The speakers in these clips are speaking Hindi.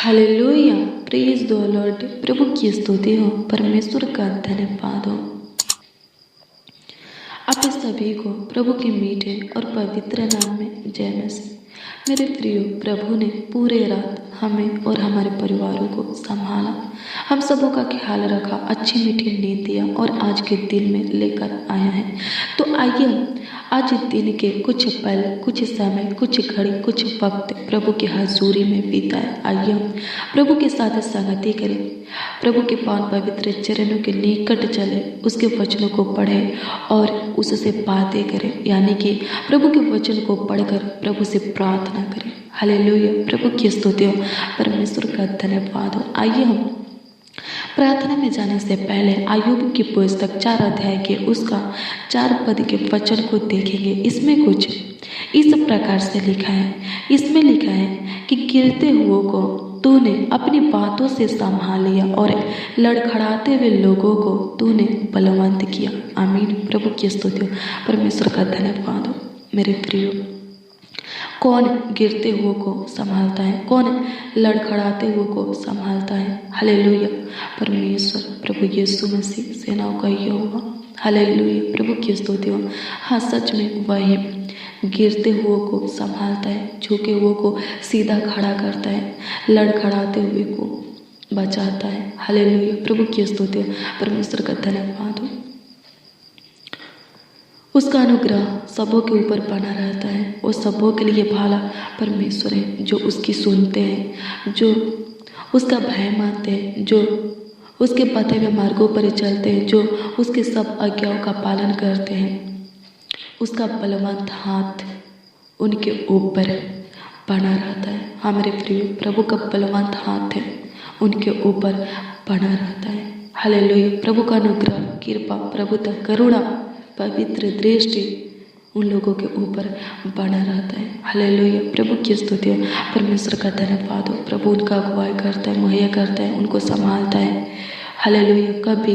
Hallelujah, praise the Lord. प्रभु की स्तुति हो, परमेश्वर का धन्यवाद हो। आप सभी को प्रभु के मीठे और पवित्र नाम में जय मसीह। मेरे प्रियो, प्रभु ने पूरे रात हमें और हमारे परिवारों को संभाला, हम सबों का ख्याल रखा, अच्छी मीठी नींद दिया और आज के दिन में लेकर आया है। तो आइए हम आज दिन के कुछ पल, कुछ समय, कुछ घड़ी, कुछ वक्त प्रभु की हजूरी में बिताए। आइए हम प्रभु के साथ संगति करें, प्रभु के पावन पवित्र चरणों के निकट चले, उसके वचनों को पढ़ें और उससे बातें करें, यानी कि प्रभु के वचन को पढ़कर प्रभु से प्रार्थना करें। हालेलुया, प्रभु की स्तुति हो, परमेश्वर का धन्यवाद हो। आइए हम प्रार्थना में जाने से पहले अय्यूब की पुस्तक 4 अध्याय के उसका 4 पद के वचन को देखेंगे। इसमें कुछ इस प्रकार से लिखा है, इसमें लिखा है कि गिरते हुए को तूने अपनी बातों से संभाल लिया और लड़खड़ाते हुए लोगों को तूने बलवंत किया। आमीन। प्रभु की स्तुति हो, परमेश्वर का धन्यवाद हो। मेरे प्रियो, कौन गिरते हुए को संभालता है? कौन लड़खड़ाते हुए को संभालता है? हालेलुया, परमेश्वर प्रभु यीशु मसीह सेनाओं का यहोवा। हालेलुया, प्रभु की स्तुति हो। हाँ, सच में वही गिरते हुए को संभालता है, झुके हुए को सीधा खड़ा करता है, लड़खड़ाते हुए को बचाता है। हालेलुया, प्रभु की स्तुति हो, परमेश्वर का धन्यवाद हो। उसका अनुग्रह सबों के ऊपर बना रहता है, वो सबों के लिए भला परमेश्वर है, जो उसकी सुनते हैं, जो उसका भय मानते हैं, जो उसके बताए हुए मार्गों पर चलते हैं, जो उसके सब आज्ञाओं का पालन करते हैं। उसका बलवंत हाथ उनके ऊपर बना रहता है। हाँ मेरे प्रिय, प्रभु का बलवंत हाथ है उनके ऊपर बना रहता है। हालेलुया, प्रभु का अनुग्रह, कृपा, प्रभुता, करुणा, पवित्र दृष्टि उन लोगों के ऊपर बना रहता है। हालेलुया, प्रभु की स्तुति हो, परमेश्वर का धन्यवाद हो। प्रभु उनका अगुवाई करता है, मुहैया करता है, उनको संभालता है। हालेलुया, कभी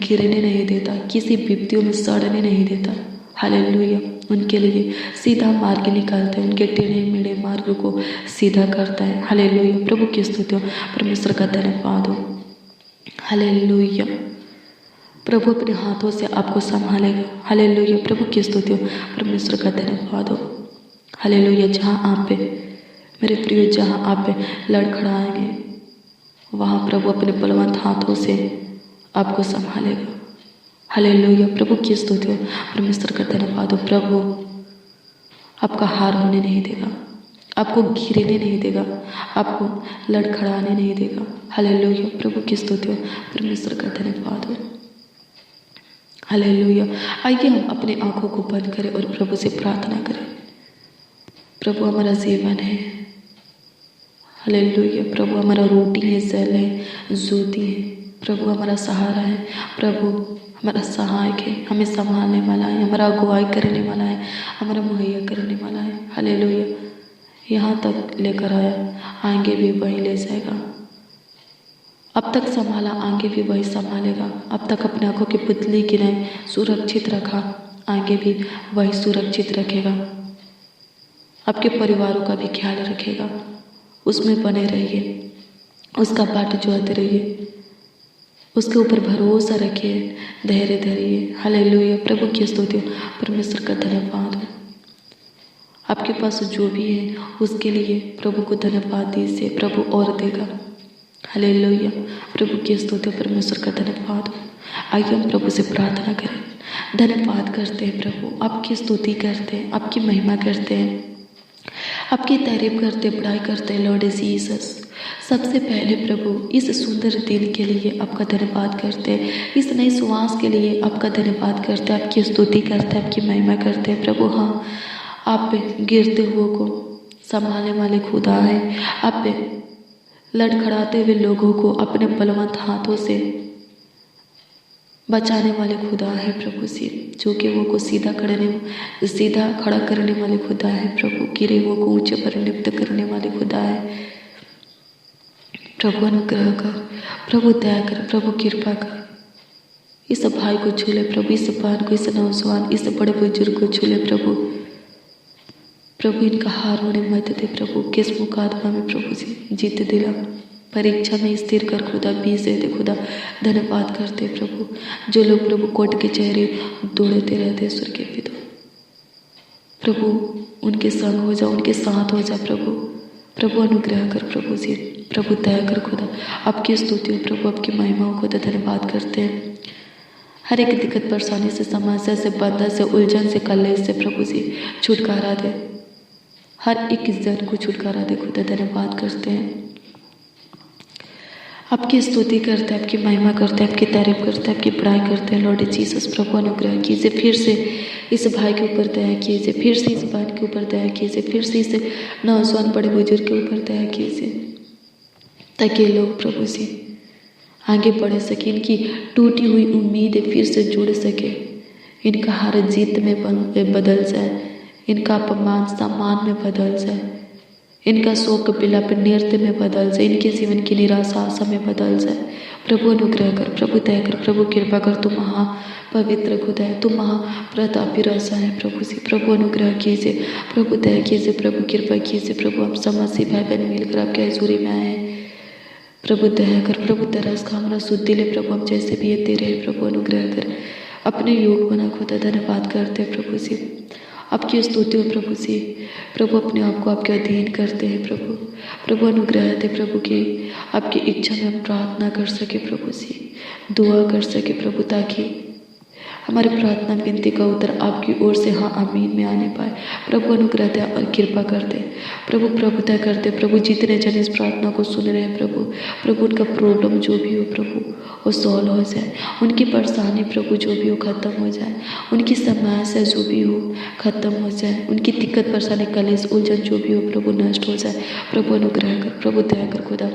गिरने नहीं देता, किसी विपत्तियों में सड़ने नहीं देता। हालेलुया, उनके लिए सीधा मार्ग निकालता है, उनके टेढ़े मेढ़े मार्ग को सीधा करता है। हालेलुया, प्रभु की स्तुति हो, परमेश्वर का धन्यवाद हो। हालेलुया, प्रभु अपने हाथों से आपको संभालेगा। हालेलुया, प्रभु की स्तुति हो, परमेश्वर का धन्यवाद हो। हालेलुया, जहाँ आप पे मेरे प्रिय, जहाँ आप पे लड़खड़ाएंगे वहाँ प्रभु अपने बलवंत हाथों से आपको संभालेगा। हालेलुया, प्रभु की स्तुति हो, परमेश्वर का धन्यवाद हो। प्रभु आपका हार होने नहीं देगा, आपको गिरने नहीं देगा, आपको लड़खड़ाने नहीं देगा। हालेलुया, प्रभु की स्तुति हो, परमेश्वर का धन्यवाद हो। हालेलुया, आइए हम अपने आंखों को बंद करें और प्रभु से प्रार्थना करें। प्रभु हमारा जीवन है। हालेलुया, प्रभु हमारा रोटी है, जल है, ज्योति है। प्रभु हमारा सहारा है, प्रभु हमारा सहायक है, हमें संभालने वाला है, हमारा अगुवाई करने वाला है, हमारा मुहैया करने वाला है। हालेलुया, यहाँ तक लेकर आया, आगे भी वही ले जाएगा। अब तक संभाला, आगे भी वही संभालेगा। अब तक अपने आंखों की पुतली की नहीं सुरक्षित रखा, आगे भी वही सुरक्षित रखेगा। आपके परिवारों का भी ख्याल रखेगा। उसमें बने रहिए, उसका बाट जोहते रहिए, उसके ऊपर भरोसा रखिए, धैर्य धरिए। हालेलुया, प्रभु की स्तुति हो, परमेश्वर का धन्यवाद हो। आपके पास जो भी है उसके लिए प्रभु को धन्यवाद दीजिए, प्रभु और देगा। हालेलुया, प्रभु की स्तुति, परमेश्वर का धन्यवाद हो। आइए हम प्रभु से प्रार्थना करें। धन्यवाद करते हैं प्रभु, आपकी स्तुति करते हैं, आपकी महिमा करते हैं, आपकी तारीफ करते, बड़ाई करते हैं लॉर्ड जीसस। सबसे पहले प्रभु इस सुंदर दिन के लिए आपका धन्यवाद करते हैं, इस नई श्वास के लिए आपका धन्यवाद करते हैं, आपकी स्तुति करते हैं, आपकी महिमा करते हैं प्रभु। हाँ, आप गिरते हुए को संभालने वाले खुदा हैं, आप लड़खड़ाते हुए लोगों को अपने बलवंत हाथों से बचाने वाले खुदा है प्रभु जी, जो कि वो को सीधा खड़ा करने वाले खुदा है प्रभु। गिरे वो को ऊंचे पर नियुक्त करने वाले खुदा है प्रभु। अनुग्रह कर प्रभु, दया कर प्रभु, कृपा कर। इस भाई को छू ले प्रभु, इस बहन को, इस नौजवान, इस बड़े बुजुर्ग को छू ले प्रभु। प्रभु इनका हार होने मत दे प्रभु, किस मुकादमा में प्रभु जी जीत दिला, परीक्षा में स्थिर कर खुदा, 20 दे दे खुदा। धन्यवाद करते प्रभु, जो लोग प्रभु कोर्ट के चेहरे दौड़ते रहते स्वर्गीय पिता, प्रभु उनके संग हो जा, उनके साथ हो जा प्रभु। प्रभु अनुग्रह कर प्रभु जी, प्रभु दया कर खुदा। आपकी स्तुति हो प्रभु, आपकी महिमा हो खुदा। धन्यवाद करते हैं हर एक दिक्कत परेशानी से, समस्या से, बंधन से, उलझन से, कलेश से प्रभु जी छुटकारा दे, हर एक जन को छुटकारा दे खुदा। धन्यवाद करते हैं, आपकी स्तुति करते हैं, आपकी महिमा करते हैं, आपकी तारीफ करते हैं, आपकी बड़ाई करते हैं लॉर्ड जीसस। प्रभु अनुग्रह कीजिए, फिर से इस भाई के ऊपर दया कीजिए, फिर से इस बहन के ऊपर दया कीजिए, फिर से इस नौजवान बड़े बुजुर्ग के ऊपर दया कीजिए, ताकि लोग प्रभु जी आगे बढ़ सके, इनकी टूटी हुई उम्मीदें फिर से जुड़ सके, इनका हार जीत में बदल जाए, इनका अपमान सम्मान में बदल जाए, इनका शोक पिलापन नृत्य में बदल जाए, इनके जीवन की निराशा आशा में बदल जाए। प्रभु अनुग्रह कर, प्रभु दया कर, प्रभु कृपा कर। तू महा पवित्र खुदा है, तू महाप्रतापी रसा है प्रभु जी। प्रभु अनुग्रह कीजिए, प्रभु दया कीजिए, प्रभु कृपा कीजिए। प्रभु हम समझ भाई बहन मिलकर आपके हजूरी में आए हैं। प्रभु दया कर, प्रभु तरस का हमारा शुद्धि ले प्रभु, हम जैसे भी ये तेरे। प्रभु अनुग्रह कर, अपने योग बना खुदा। धन्यवाद करते हैं प्रभु जी, आपकी स्तुति हो प्रभु जी। प्रभु अपने आप को आपके अधीन करते हैं प्रभु। प्रभु अनुग्रह दे प्रभु की आपकी इच्छा में हम प्रार्थना कर सके प्रभु जी, दुआ कर सके प्रभु, ताकि हमारे प्रार्थना विनती का उत्तर आपकी ओर से हाँ आमीन में आने पाए। प्रभु अनुग्रह दे और कृपा कर दे प्रभु, प्रभुता करते प्रभु। जितने जन इस प्रार्थना को सुन रहे हैं प्रभु, प्रभु उनका प्रॉब्लम जो भी हो प्रभु वो सॉल्व हो जाए, उनकी परेशानी प्रभु जो भी हो ख़त्म हो जाए, उनकी समस्या जो भी हो ख़त्म हो जाए, उनकी दिक्कत परेशानी कलेश उलझन जो भी हो प्रभु नष्ट हो जाए। प्रभु अनुग्रह कर, प्रभु दया कर खुदा,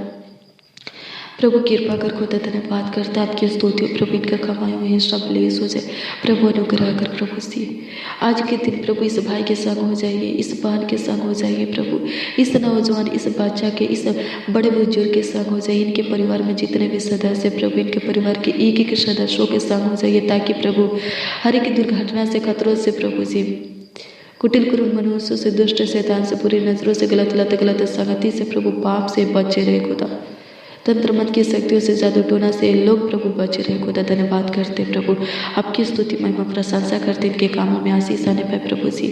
प्रभु कृपा कर खुदा। धन्यवाद करता है आपकी स्तुति हो प्रभु, इनका कमाया हुआ हिस्सा ब्लेस हो जाए। प्रभु अनुग्रह कर प्रभु सी, आज के दिन प्रभु इस भाई के संग हो जाइए, इस बहन के संग हो जाइए प्रभु, इस नौजवान, इस बच्चा के, इस बड़े बुजुर्ग के संग हो जाइए, इनके परिवार में जितने भी सदस्य प्रभु, इनके परिवार के एक एक सदस्यों के संग हो जाइए, ताकि प्रभु हर एक दुर्घटना से, खतरों से प्रभु जी, कुटिल क्रूर मनुष्यों से, दुष्ट शैतान से, बुरी नजरों से, गलत लत गलत संगति से प्रभु, पाप से बचे रहे खुदा। तंत्र मंत्र की शक्तियों से, जादू टोना से लोग प्रभु बचे रहे खुदा। धन्यवाद करते प्रभु, आपकी स्तुति महिमा प्रशंसा करते। इनके कामों में आशीष आने पाए प्रभु जी,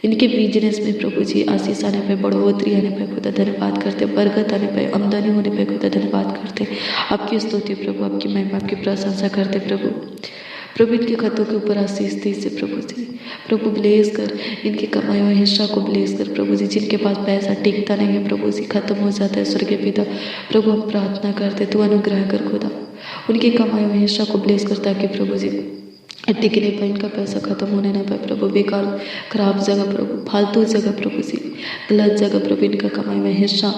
इनके बिजनेस में प्रभु जी आशीष आने पाए, बढ़ोतरी आने पाए खुदा। धन्यवाद करते, बरकत आने पाए, आमदनी होने पाए खुदा। धन्यवाद करते, आपकी स्तुति प्रभु, आपकी महिमा, आपकी प्रशंसा करते प्रभु। प्रभु इनके खतों के ऊपर आशीष दीजिए प्रभु जी, प्रभु ब्लेस कर, इनके कमाए हुए हिस्सा को ब्लेस कर प्रभु जी। जिनके पास पैसा टिकता नहीं है प्रभु जी, खत्म हो जाता है स्वर्गीय पिता, प्रभु हम प्रार्थना करते तू अनुग्रह कर खुदा, उनके कमाए हुए हिस्सा को ब्लेस कर, ताकि प्रभु जी टिकने पाए, इनका पैसा खत्म होने ना पाए प्रभु। बेकार खराब जगह प्रभु, फालतू जगह प्रभु जी, गलत जगह प्रभु, इनका कमाए हुए हिस्सा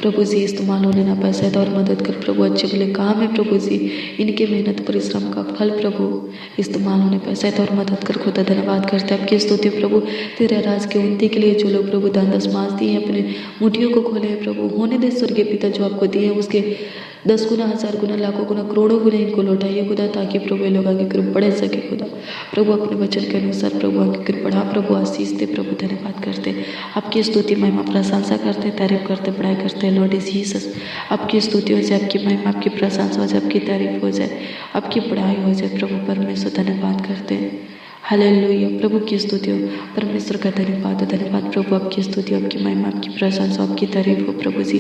प्रभु जी इस्तेमाल होने ना पाए सहायता और मदद कर प्रभु। अच्छे भले काम है प्रभु जी, इनके मेहनत परिश्रम का फल प्रभु इस्तेमाल होने पाए सहायता और मदद कर खुदा। धन्यवाद करते हैं आपकी स्तुति प्रभु, तेरे राज के उन्नति के लिए जो लोग प्रभु दान दशमांश दिए हैं, अपने मुठियों को खोले हैं प्रभु, होने दे स्वर्गीय पिता, जो आपको दिए हैं उसके 10 गुना, 1000 गुना, लाखों गुना, करोड़ों गुना इनको लौटाइए खुदा, ताकि प्रभु ये लोग आगे कृप बढ़ सके खुदा। प्रभु अपने वचन के अनुसार प्रभु आगे कृप बढ़ा प्रभु, आशीष दे प्रभु। धन्यवाद करते, आपकी स्तुति महिमा प्रशंसा करते, तारीफ करते, बड़ाई करते लॉर्ड जीसस। आपकी स्तुति हो जाए, आपकी महिमा, आपकी प्रशंसा हो जाए, आपकी तारीफ हो जाए, आपकी बड़ाई हो जाए प्रभु परमेश्वर। धन्यवाद करते हैं, हालेलुया। प्रभु की स्तुति हो, परमेश्वर का धन्यवाद, धन्यवाद प्रभु, आपकी स्तुति, आपकी महिमा, आपकी प्रशंसा, आपकी तारीफ हो प्रभु जी।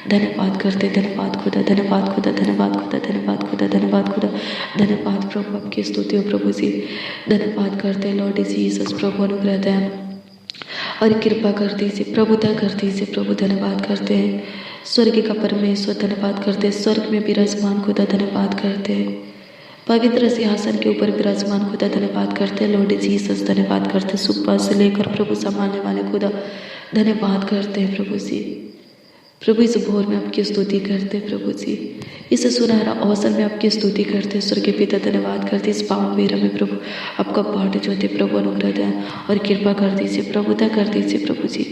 धन्यवाद करते, धन्यवाद खुदा, धन्यवाद खुदा, धन्यवाद खुदा, धन्यवाद खुदा, धन्यवाद खुदा, धन्यवाद प्रभु, आपकी स्तुति हो प्रभु जी। धन्यवाद करते लॉर्ड जीसस, प्रभु अनुग्रह दया और कृपा कर दीजिए, प्रभुता कर दीजिए प्रभु। धन्यवाद करते हैं स्वर्ग का परमेश्वर, धन्यवाद करते हैं स्वर्ग में विराजमान खुदा। धन्यवाद करते हैं पवित्र सिंहासन के ऊपर विराजमान खुदा। धन्यवाद करते हैं लॉर्ड जीसस, धन्यवाद करते हैं सुबह से लेकर प्रभु संभालने वाले खुदा। धन्यवाद करते हैं प्रभु जी, प्रभु इस भोर में आपकी स्तुति करते हैं प्रभु जी, इस सुनहरा अवसर में आपकी स्तुति करते हैं स्वर्गीय पिता। धन्यवाद करते इस पावन बेरा में प्रभु आपका पाठ जो थे प्रभु अनुग्रह दया और कृपा कर दीजिए, प्रभुता कर दीजिए प्रभु जी।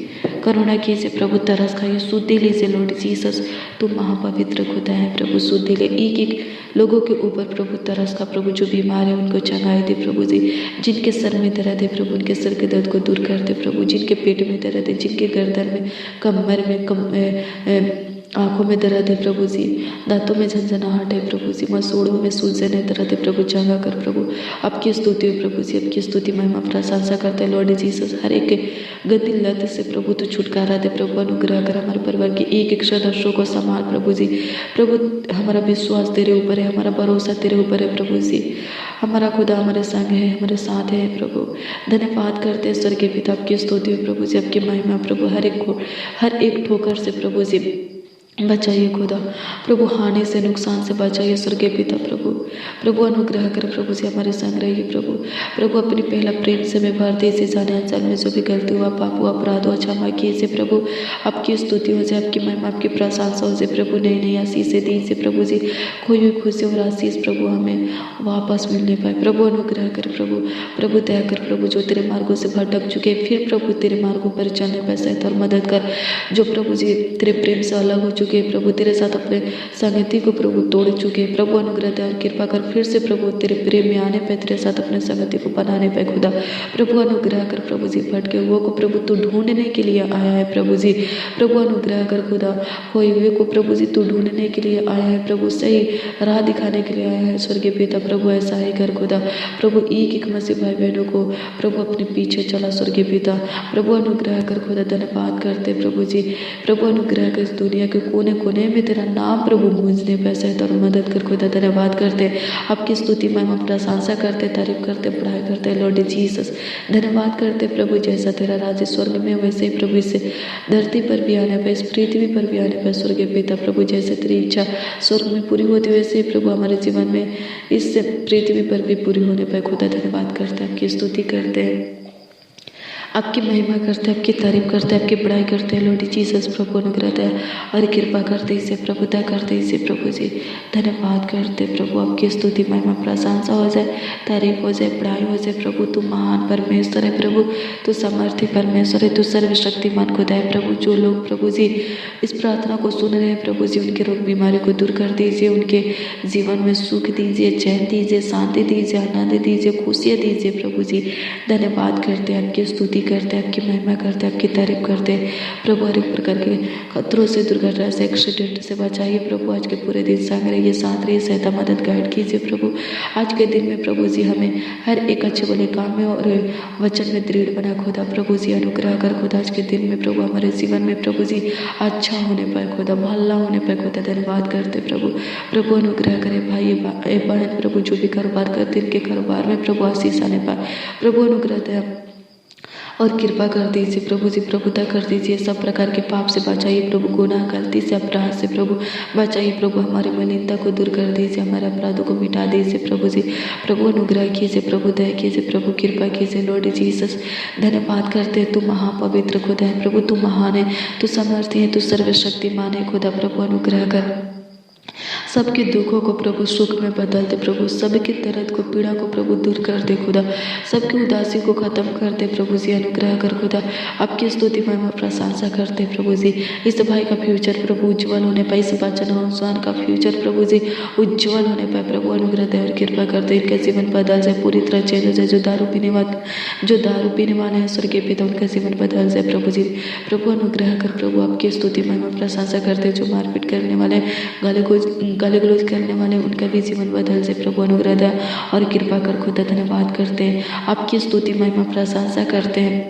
करुणा कीजिए प्रभु, तरस खाइए, शुद्धि लीजिए लॉर्ड जीसस। तू महापवित्र खुदा है प्रभु, शुद्धि ले एक एक लोगों के ऊपर प्रभु तरस का प्रभु, जो बीमार है उनको चंगाई दे प्रभु जी, जिनके सर में दर्द है प्रभु उनके सर के दर्द को दूर कर दे प्रभु, जिनके पेट में दर्द है, जिनके गर्दन में, कमर में, आंखों में दर्द है प्रभु जी, दांतों में झंझनाहट है प्रभु जी, मसूड़ों में सूजन है, दर्द है प्रभु, चंगा कर प्रभु। आपकी स्तुति हो प्रभु जी, आपकी स्तुति महिमा प्रशंसा करते हैं लॉर्ड जीसस। हर एक गंदी लत से प्रभु तो छुटकारा दे प्रभु, अनुग्रह कर हमारे परिवार के एक एक सदस्यों को संभाल प्रभु जी। प्रभु हमारा विश्वास तेरे ऊपर है, हमारा भरोसा तेरे ऊपर है प्रभु जी, हमारा खुदा हमारे संग है, हमारे साथ है प्रभु। धन्यवाद करते हैं स्वर्गीय पिता, आपकी स्तुति हो प्रभु जी, आपकी महिमा प्रभु। हर एक ठोकर से प्रभु जी बचाइए खुदा प्रभु, हानि से नुकसान से बचाइए स्वर्गीय पिता प्रभु अनुग्रह कर प्रभु जी, हमारे संग रहिए प्रभु अपनी पहला प्रेम से मैं भर दीजिए, जाने अनजान में जो भी गलती हुआ, पाप हुआ, अपराध हुआ, क्षमा कीजिए प्रभु। आपकी स्तुति हो जाए, आपकी महिमा, आपकी प्रशंसा हो जाए प्रभु। नई नई आशीषें दीजिए प्रभु जी, खोई हुई खुशी और आशीष प्रभु हमें वापस मिलने पाए प्रभु। अनुग्रह कर प्रभु दया कर प्रभु, जो तेरे मार्गों से भटक चुके फिर प्रभु तेरे मार्गों पर चलने पर सहायता और मदद कर, जो प्रभु जी तेरे प्रेम से अलग हो चुके प्रभु, तेरे साथ अपने संगति को प्रभु तोड़ चुके प्रभु, अनुग्रह दया और कृपा कर फिर से प्रभु तेरे प्रेम में आने पे, तेरे साथ अपने संगति को बनाने पे खुदा प्रभु। अनुग्रह कर प्रभु जी, भटके हुए को प्रभु तू ढूंढने के लिए आया है प्रभु जी, प्रभु अनुग्रह कर खुदा, खोए हुए को प्रभु जी तू ढूंढने के लिए आया है प्रभु, सही राह दिखाने के लिए आया है स्वर्गीय पिता प्रभु। ऐसा ही कर खुदा प्रभु, एक एक मसीह भाई बहनों को प्रभु अपने पीछे चला स्वर्गीय पिता प्रभु। अनुग्रह कर खुदा, धन्यवाद करते प्रभु जी, प्रभु अनुग्रह कर इस दुनिया के कोने कोने में तेरा नाम प्रभु गूंजने पे सहायता और मदद कर खुदा। धन्यवाद करते, आपकी स्तुति महिमा प्रशंसा करते, तारीफ करते, पढ़ाई करते लॉर्ड जीसस। धन्यवाद करते प्रभु, जैसा तेरा राज्य स्वर्ग में वैसे ही प्रभु इस धरती पर भी आने पर, इस पृथ्वी पर भी आने पर स्वर्गीय पिता प्रभु, जैसे तेरी इच्छा स्वर्ग में पूरी होती वैसे ही प्रभु हमारे जीवन में इस पृथ्वी पर भी पूरी होने पर खुदा। धन्यवाद करते, आपकी स्तुति करते हैं, आपकी महिमा करते हैं, आपकी तारीफ करते हैं, आपकी बड़ाई करते हैं लॉर्ड जीसस। प्रभु अनुग्रह दया और कृपा करते इसे प्रभु, दया करते इसे प्रभु जी। धन्यवाद करते प्रभु, आपकी स्तुति महिमा प्रशंसा हो जाए, तारीफ हो जाए, बड़ाई हो जाए प्रभु। तू महान परमेश्वर है प्रभु, तू समर्थी परमेश्वर है, तू सर्वशक्तिमान खुदा है प्रभु। जो लोग प्रभु जी इस प्रार्थना को सुन रहे हैं प्रभु जी, उनके रोग बीमारी को दूर कर दीजिए, उनके जीवन में सुख दीजिए, चैन दीजिए, शांति दीजिए, आनंद दीजिए, खुशियाँ दीजिए प्रभु जी। धन्यवाद करते हैं, आपकी स्तुति करते हैं, आपकी महिमा करते हैं, आपकी तारीफ करते हैं प्रभु। हर एक प्रकार के खतरों से, दुर्घटना से, एक्सीडेंट से बचाइए प्रभु। आज के पूरे दिन संग रहिए, साथ रहिए, सहायता मदद गाइड कीजिए प्रभु। आज के दिन में प्रभु जी हमें हर एक अच्छे भले काम में और वचन में दृढ़ बना खुदा प्रभु जी। अनुग्रह कर खुदा, आज के दिन में प्रभु हमारे जीवन में प्रभु जी अच्छा होने पाए खुदा, भला होने पाए खुदा। धन्यवाद करते प्रभु अनुग्रह करे भाई बहन प्रभु, जो भी कारोबार करते इनके कारोबार में प्रभु आशीष आने पाए प्रभु। अनुग्रह दया और कृपा कर दीजिए प्रभु जी, प्रभुता कर दीजिए, सब प्रकार के पाप से बचाइए प्रभु, गुनाह गलती से अपराध से प्रभु बचाइए प्रभु। हमारी मलिनता को दूर कर दीजिए, हमारे अपराधों को मिटा दीजिए प्रभु जी। प्रभु अनुग्रह कीजिए प्रभु, दया कीजिए प्रभु, कृपा कीजिए लॉर्ड जीसस। धन्यवाद करते हैं, तू महापवित्र खुदा है प्रभु, तू महान है, तू समर्थी है, तू सर्वशक्तिमान है खुदा। प्रभु अनुग्रह कर सबके दुखों को प्रभु सुख में बदल दे प्रभु, सबके दर्द को, पीड़ा को प्रभु दूर कर दे खुदा, सबकी उदासी को खत्म कर दे प्रभु जी। अनुग्रह कर खुदा, आपकी स्तुति महिमा प्रशंसा करते प्रभु जी। इस भाई का फ्यूचर प्रभु उज्जवल होने पाए, इस बच्चन इंसान का फ्यूचर प्रभु जी उज्जवल होने पाए प्रभु। अनुग्रह दे और कृपा करते, इनका जीवन बदल जाए, पूरी तरह चेंज हो जाए। जो दारू पीने वाले हैं स्वर्गीय पिता, उनका जीवन बदल जाए प्रभु जी। प्रभु अनुग्रह कर प्रभु, आपकी स्तुति महिमा प्रशंसा करते। जो मारपीट करने वाले, गाली गलौज करने वाले, उनका भी जीवन बदल जाए प्रभु। अनुग्रह दया और कृपा कर खुदा। धन्यवाद करते हैं, आपकी स्तुति महिमा प्रशंसा करते हैं,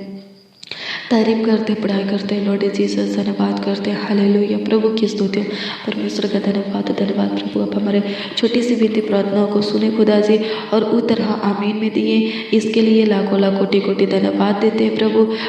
तारीफ करते, पढ़ाई करते हैं लॉर्ड जीसस। धन्यवाद करते हैं, हालेलुया प्रभु की स्तुति परमेश्वर का धन्यवाद प्रभु। आप हमारे छोटी सी विनती प्रार्थनाओं को सुने खुदा जी और उत्तर आमीन में दिए, इसके लिए लाखों लाख कोटि कोटि धन्यवाद देते हैं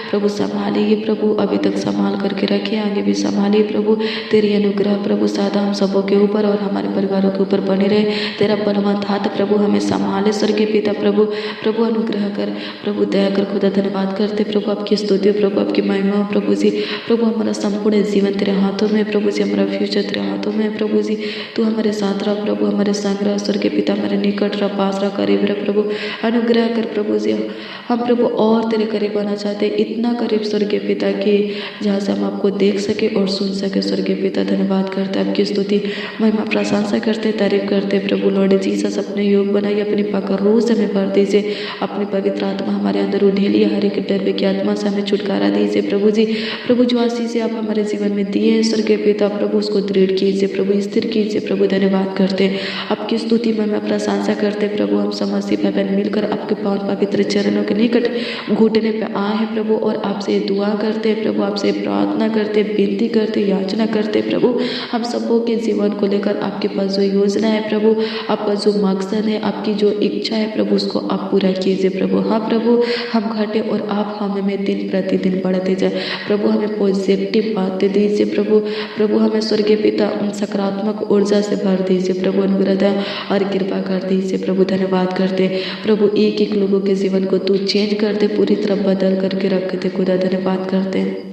प्रभु संभालिए प्रभु, अभी तक संभाल करके रखे, आगे भी संभालिए प्रभु। तेरी अनुग्रह प्रभु सदा हम सबों के ऊपर और हमारे परिवारों के ऊपर बने रहे। तेरा बलवंत हाथ प्रभु हमें संभाले स्वर्गीय पिता प्रभु। प्रभु अनुग्रह कर प्रभु, दया कर खुदा। धन्यवाद करते प्रभु, आपकी स्तुति प्रभु, प्रभु आपकी महिमा हो प्रभु जी। प्रभु हमारा संपूर्ण जीवन तेरे हाथों में प्रभु जी, हमारा फ्यूचर तेरे हाथों में है प्रभु जी। तू हमारे साथ रहा प्रभु, हमारे संग रहा स्वर्गीय पिता, हमारे निकट रहा, पास रहा, करीब रहा प्रभु। अनुग्रह कर प्रभु जी, हम प्रभु और तेरे करीब आना चाहते हैं, इतना करीब स्वर्गीय पिता की जहाँ से हम आपको देख सके और सुन सके स्वर्गीय पिता। धन्यवाद करते हैं, आपकी स्तुति महिमा प्रशंसा करते, तारीफ करते प्रभु। लॉर्ड जीसस अपने योग बनाइए, अपनी पकड़ रोज हमें भर दीजिए, अपनी पवित्र आत्मा हमारे अंदर उठेलिए, हर एक डर की आत्मा से हमें छुटकारा दीजिए प्रभु जी। प्रभु जो आशीष आप हमारे जीवन में दिए स्वर्गीय पिता प्रभु, उसको दृढ़ कीजिए प्रभु, स्थिर कीजिए प्रभु। धन्यवाद करते हैं, आपकी स्तुति महिमा प्रशंसा करते प्रभु। हम समस्त भाई बहन मिलकर आपके पावन पवित्र चरणों के निकट घुटने पे आए हैं प्रभु, और आपसे दुआ करते हैं प्रभु, आपसे प्रार्थना करते, विनती करते, याचना करते प्रभु। हम सबों के जीवन को लेकर आपके पास जो योजना है प्रभु, आपका जो मकसद है, आपकी जो इच्छा है प्रभु, उसको आप पूरा कीजिए प्रभु। हाँ प्रभु, हम घटे और आप हमें दिन प्रतिदिन बढ़ते जाए प्रभु। हमें पॉजिटिव बातें दीजिए प्रभु। प्रभु हमें स्वर्गीय पिता सकारात्मक ऊर्जा से भर दीजिए प्रभु, अनुग्रह और कृपा कर दीजिए प्रभु। धन्यवाद करते प्रभु, एक एक लोगों के जीवन को तू चेंज कर दे, पूरी तरह बदल करके रख दे खुदा। धन्यवाद करते हैं,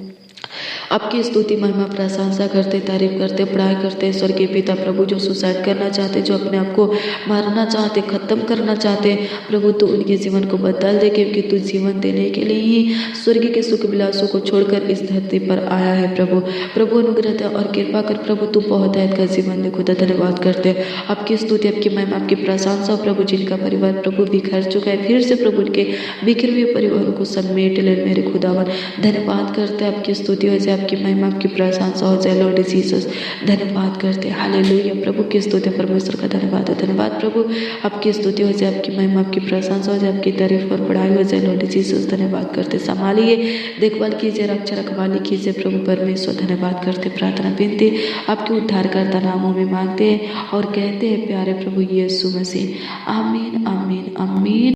आपकी स्तुति महिमा प्रशंसा करते, तारीफ करते, पढ़ाई करते स्वर्गीय पिता प्रभु। जो सुसाइड करना चाहते, जो अपने आप को मारना चाहते, खत्म करना चाहते प्रभु, तो उनके जीवन को बदल दे, क्योंकि तू जीवन देने के लिए ही स्वर्गीय के सुख विलासों को छोड़कर इस धरती पर आया है प्रभु। प्रभु अनुग्रह और कृपा कर प्रभु, तू बहुतायत का जीवन दे खुदा। धन्यवाद करते, आपकी स्तुति, आपकी महिमा, आपकी प्रशंसा प्रभु। जिनका परिवार प्रभु बिखर चुका है, फिर से प्रभु उनके बिखरे हुए परिवारों को समेट ले मेरे खुदावन। धन्यवाद करते, आपकी स्तुति हो जाए, आपकी महिमा, आपकी प्रशंसा हो जाए लॉर्ड जीसस। धन्यवाद करते, हालेलुया प्रभु की स्तुति, परमेश्वर का धन्यवाद है। धन्यवाद प्रभु, आपकी स्तुति हो जाए, आपकी महिमा, आपकी प्रशंसा हो जाए, आपकी तारीफ और बढ़ाई हो जाए लॉर्ड जीसस। धन्यवाद करते, संभालिए, देखभाल कीजिए, रक्षा रखवाली कीजिए प्रभु परमेश्वर। धन्यवाद करते, प्रार्थना विनती आपके उद्धारकर्ता नामों में मांगते हैं और कहते हैं प्यारे प्रभु यीशु मसीह, आमीन आमीन आमीन।